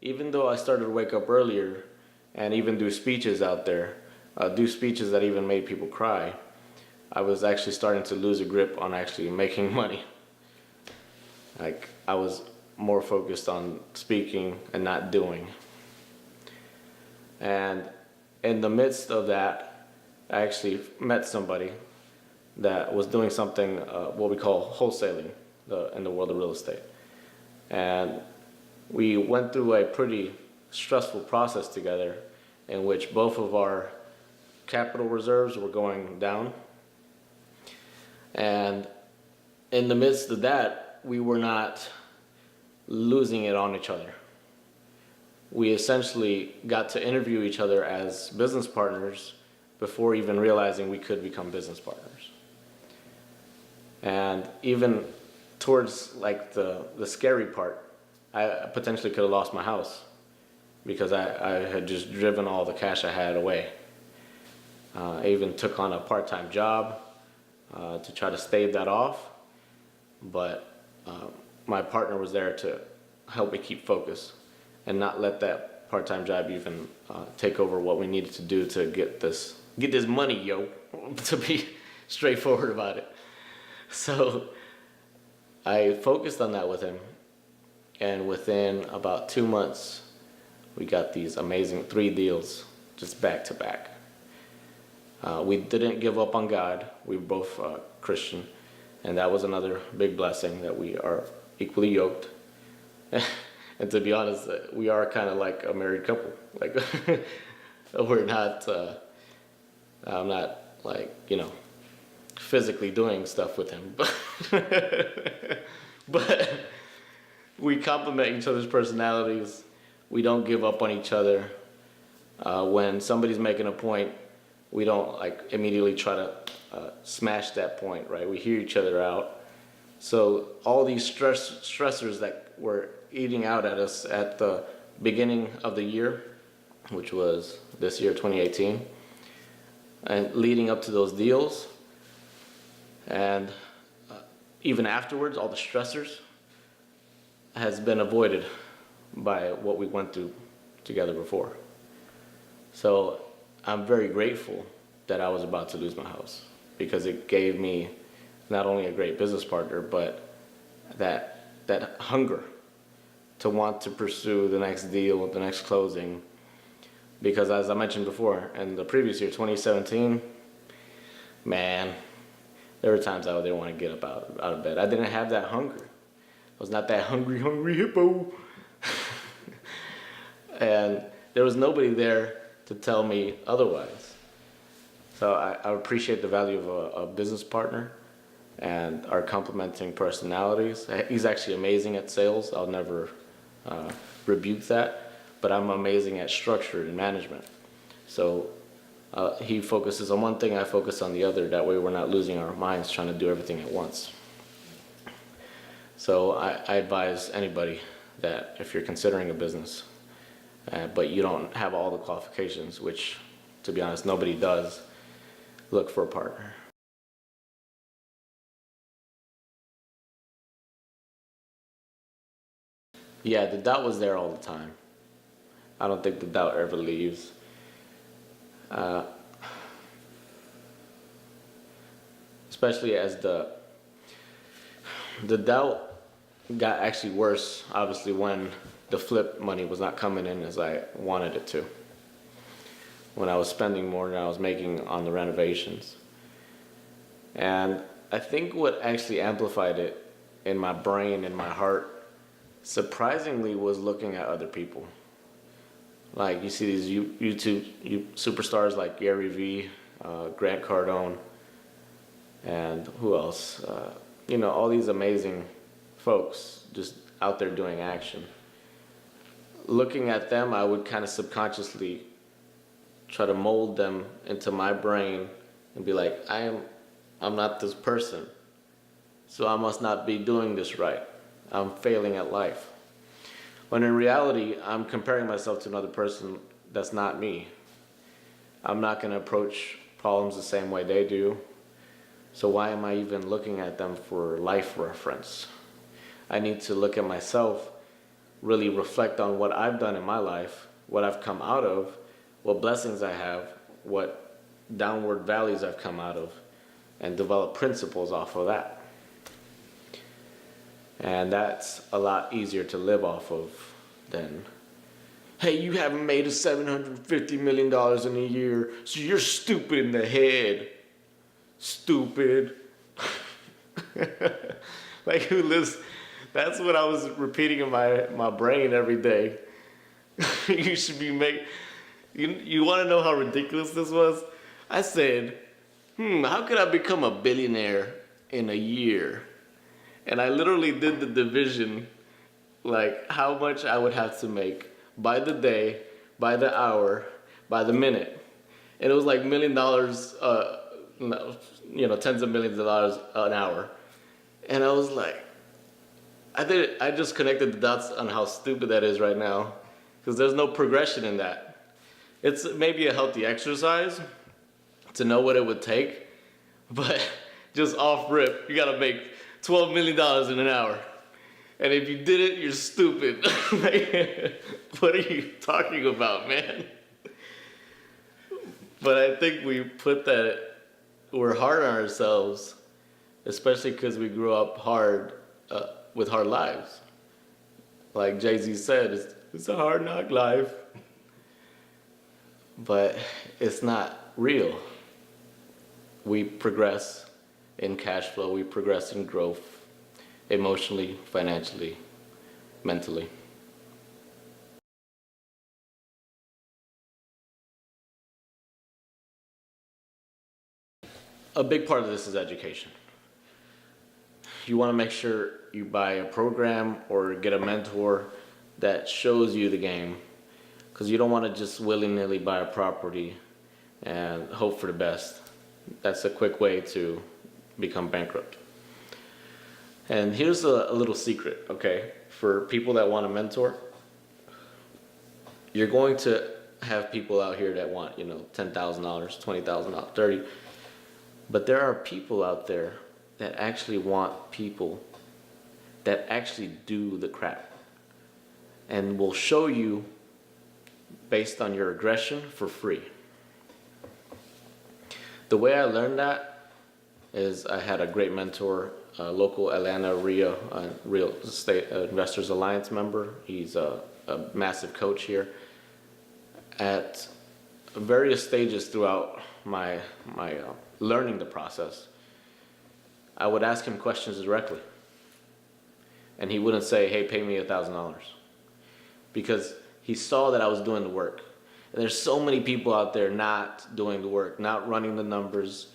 even though I started to wake up earlier and even do speeches out there, do speeches that even made people cry, I was actually starting to lose a grip on actually making money. Like, I was more focused on speaking and not doing. And in the midst of that, I actually met somebody that was doing something, what we call wholesaling in the world of real estate. And we went through a pretty stressful process together in which both of our capital reserves were going down. And in the midst of that, we were not losing it on each other. We essentially got to interview each other as business partners before even realizing we could become business partners. And even towards like the scary part, I potentially could have lost my house because I had just driven all the cash I had away. I even took on a part-time job to try to stave that off, but my partner was there to help me keep focus and not let that part-time job even take over what we needed to do to get this money, yo, to be straightforward about it. So I focused on that with him, and within about 2 months, we got these amazing 3 deals just back to back. We didn't give up on God. We were both Christian, and that was another big blessing that we are equally yoked. And to be honest, we are kind of like a married couple. Like, we're not, I'm not like, physically doing stuff with him, but we complement each other's personalities. We don't give up on each other. When somebody's making a point, we don't like immediately try to smash that point, right? We hear each other out. So all these stressors that were eating out at us at the beginning of the year, which was this year, 2018, and leading up to those deals, and even afterwards, all the stressors has been avoided by what we went through together before. So I'm very grateful that I was about to lose my house, because it gave me not only a great business partner, but that hunger to want to pursue the next deal, the next closing. Because as I mentioned before, in the previous year, 2017, man, there were times I didn't want to get up out of bed. I didn't have that hunger. I was not that hungry hippo. And there was nobody there to tell me otherwise. So I appreciate the value of a business partner and our complementing personalities. He's actually amazing at sales. I'll never rebuke that, but I'm amazing at structure and management. So he focuses on one thing, I focus on the other. That way we're not losing our minds trying to do everything at once. So I advise anybody that if you're considering a business, but you don't have all the qualifications, which to be honest, nobody does, look for a partner. Yeah, the doubt was there all the time. I don't think the doubt ever leaves. Especially as the doubt got actually worse, obviously, when the flip money was not coming in as I wanted it to. When I was spending more than I was making on the renovations. And I think what actually amplified it in my brain and my heart, surprisingly, was looking at other people. Like, you see these YouTube superstars like Gary Vee, Grant Cardone, and who else? All these amazing folks just out there doing action. Looking at them, I would kind of subconsciously try to mold them into my brain and be like, I'm not this person, so I must not be doing this right. I'm failing at life. When in reality, I'm comparing myself to another person that's not me. I'm not going to approach problems the same way they do. So why am I even looking at them for life reference? I need to look at myself really reflect on what I've done in my life, what I've come out of, what blessings I have, what downward valleys I've come out of, and develop principles off of that. And that's a lot easier to live off of than, hey, you haven't made $750 million in a year, so you're stupid in the head. Stupid. Like, who lives? That's what I was repeating in my brain every day. You should be you want to know how ridiculous this was? I said, how could I become a billionaire in a year? And I literally did the division, like how much I would have to make by the day, by the hour, by the minute. And it was like $1 million, tens of millions of dollars an hour. And I was like, I just connected the dots on how stupid that is right now, because there's no progression in that. It's maybe a healthy exercise to know what it would take, but just off rip, you gotta make $12 million in an hour. And if you did it, you're stupid. Like, what are you talking about, man? But I think we're hard on ourselves, especially because we grew up hard, with hard lives. Like Jay-Z said, it's a hard knock life. But it's not real. We progress in cash flow, we progress in growth, emotionally, financially, mentally. A big part of this is education. You want to make sure you buy a program or get a mentor that shows you the game, because you don't want to just willy-nilly buy a property and hope for the best. That's a quick way to become bankrupt. And here's a little secret, okay? For people that want a mentor, you're going to have people out here that want, $10,000, $20,000, $30,000. But there are people out there that actually want people that actually do the crap and will show you based on your aggression for free. The way I learned that is I had a great mentor, a local Atlanta Real Estate Investors Alliance member. He's a massive coach here. At various stages throughout my learning the process, I would ask him questions directly. And he wouldn't say, hey, pay me $1,000. Because he saw that I was doing the work. And there's so many people out there not doing the work, not running the numbers,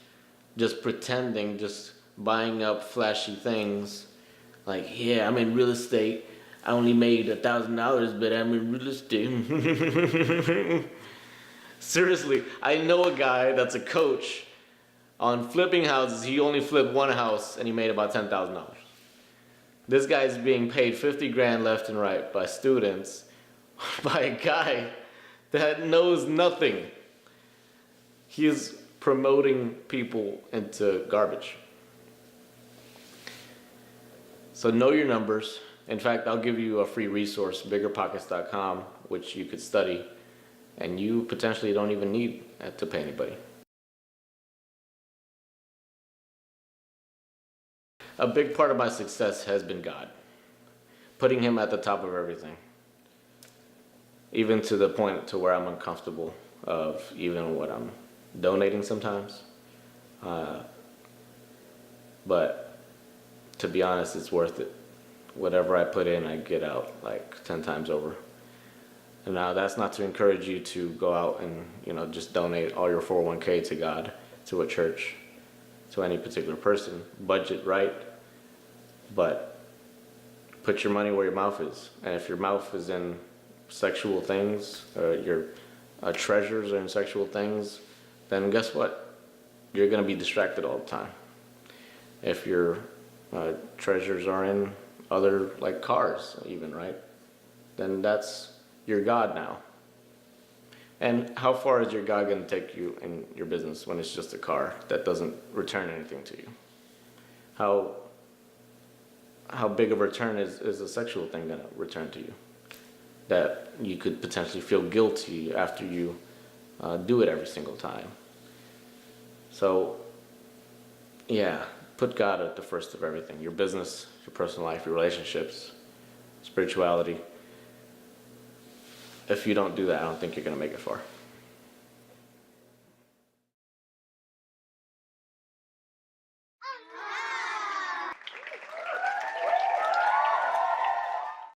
just pretending, just buying up flashy things. Like, yeah, I'm in real estate. I only made $1,000, but I'm in real estate. Seriously, I know a guy that's a coach. On flipping houses, he only flipped one house and he made about $10,000. This guy's being paid 50 grand left and right by students, by a guy that knows nothing. He is promoting people into garbage. So know your numbers. In fact, I'll give you a free resource, biggerpockets.com, which you could study, and you potentially don't even need to pay anybody. A big part of my success has been God, putting him at the top of everything, even to the point to where I'm uncomfortable of even what I'm donating sometimes. But to be honest, it's worth it. Whatever I put in, I get out like 10 times over. And now that's not to encourage you to go out and, just donate all your 401k to God, to a church, to any particular person. Budget right, but put your money where your mouth is. And if your mouth is in sexual things, or your treasures are in sexual things, then guess what? You're going to be distracted all the time. If your treasures are in other, like cars even, right? Then that's your God now. And how far is your God going to take you in your business when it's just a car that doesn't return anything to you? How big of a return is a sexual thing going to return to you? that you could potentially feel guilty after you do it every single time. So, yeah, put God at the first of everything. Your business, your personal life, your relationships, spirituality. If you don't do that, I don't think you're going to make it far.